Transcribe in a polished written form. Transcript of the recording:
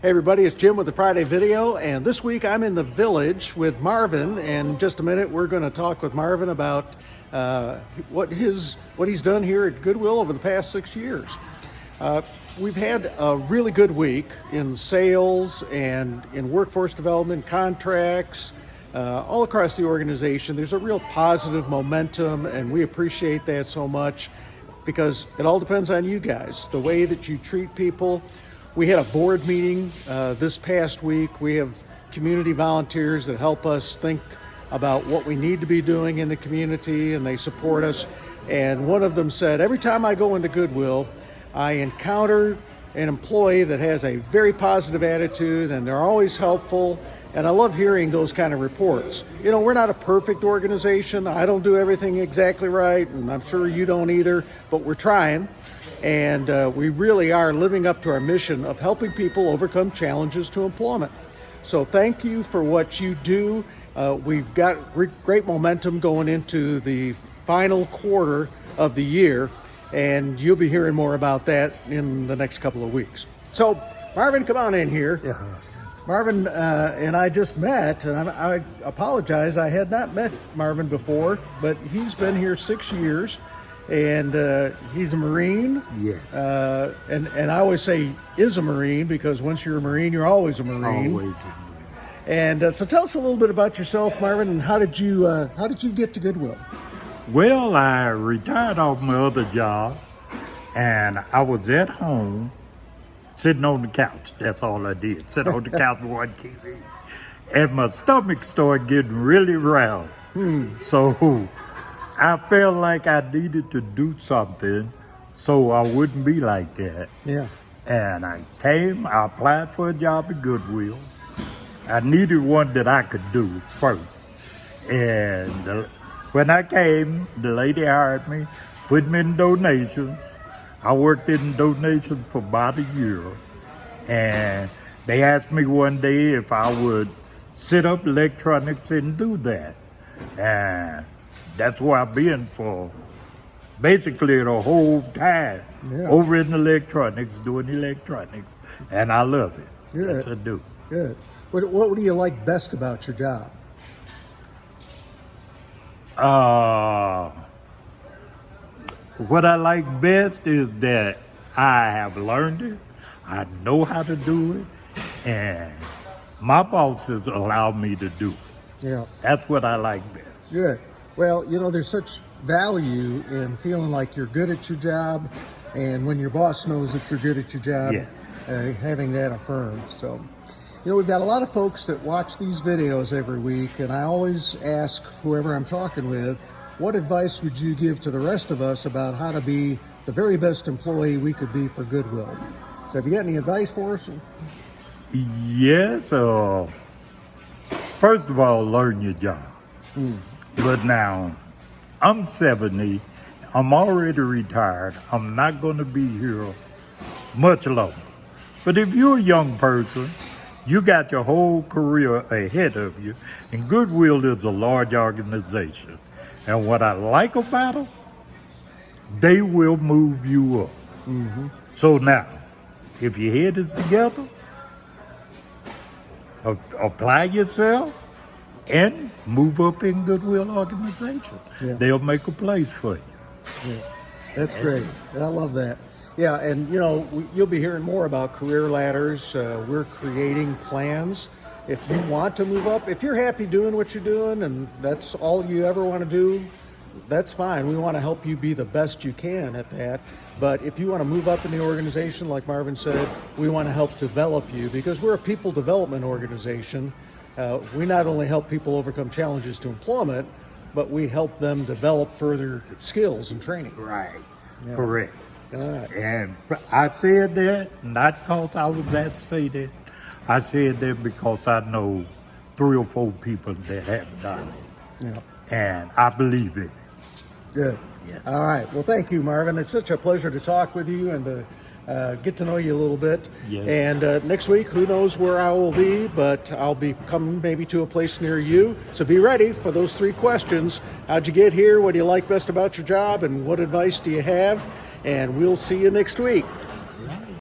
Hey everybody, it's Jim with the Friday Video, and this week I'm in the Village with Marvin, and in just a minute we're going to talk with Marvin about what he's done here at Goodwill over the past 6 years. We've had a really good week in sales and in workforce development, contracts, all across the organization. There's a real positive momentum, and we appreciate that so much because it all depends on you guys, the way that you treat people. We had a board meeting this past week. We have community volunteers that help us think about what we need to be doing in the community, and they support us. And one of them said, every time I go into Goodwill, I encounter an employee that has a very positive attitude, and they're always helpful. And I love hearing those kind of reports. You know, we're not a perfect organization. I don't do everything exactly right, and I'm sure you don't either, but we're trying. And we really are living up to our mission of helping people overcome challenges to employment. So thank you for what you do. We've got great momentum going into the final quarter of the year, and you'll be hearing more about that in the next couple of weeks. So Marvin, come on in here. Yeah. Marvin and I just met, and I apologize, I had not met Marvin before, but he's been here 6 years. And he's a Marine. Yes. And I always say is a Marine because once you're a Marine, you're always a Marine. Always. And so tell us a little bit about yourself, Marvin, and how did you get to Goodwill? Well, I retired off my other job, and I was at home, sitting on the couch. That's all I did. Sit on the couch and watch TV. And my stomach started getting really round. So I felt like I needed to do something so I wouldn't be like that. Yeah. And I applied for a job at Goodwill. I needed one that I could do first. And when I came, the lady hired me, put me in donations. I worked in donations for about a year. And they asked me one day if I would set up electronics and do that. And that's where I've been for basically the whole time. Yeah. Over in electronics, doing electronics, and I love it. Good. That's what I do. Good. What do you like best about your job? What I like best is that I have learned it, I know how to do it, and my bosses allow me to do it. Yeah. That's what I like best. Good. Well, you know, there's such value in feeling like you're good at your job, and when your boss knows that you're good at your job, Yeah. having that affirmed. So, you know, we've got a lot of folks that watch these videos every week, and I always ask whoever I'm talking with, what advice would you give to the rest of us about how to be the very best employee we could be for Goodwill? So have you got any advice for us? Yes. First of all, learn your job. But now, I'm 70. I'm already retired. I'm not going to be here much longer. But if you're a young person, you got your whole career ahead of you. And Goodwill is a large organization. And what I like about them, they will move you up. So now, if your head is together, apply yourself, and move up in Goodwill organization. Yeah. They'll make a place for you. Yeah, that's great. I love that. Yeah, and you know, you'll be hearing more about career ladders. We're creating plans. If you want to move up, if you're happy doing what you're doing and that's all you ever want to do, that's fine. We want to help you be the best you can at that. But if you want to move up in the organization, like Marvin said, we want to help develop you because we're a people development organization. We not only help people overcome challenges to employment, but we help them develop further skills and training. Right. Yeah. Correct. All right. And I said that not because I was that say that. I said that because I know 3 or 4 people that have done it. Yeah. And I believe in it. Good. Yes. All right. Well, thank you, Marvin. It's such a pleasure to talk with you and to get to know you a little bit. Yes. And next week, who knows where I will be, but I'll be coming maybe to a place near you. So be ready for those 3 questions. How'd you get here? What do you like best about your job? And what advice do you have? And we'll see you next week.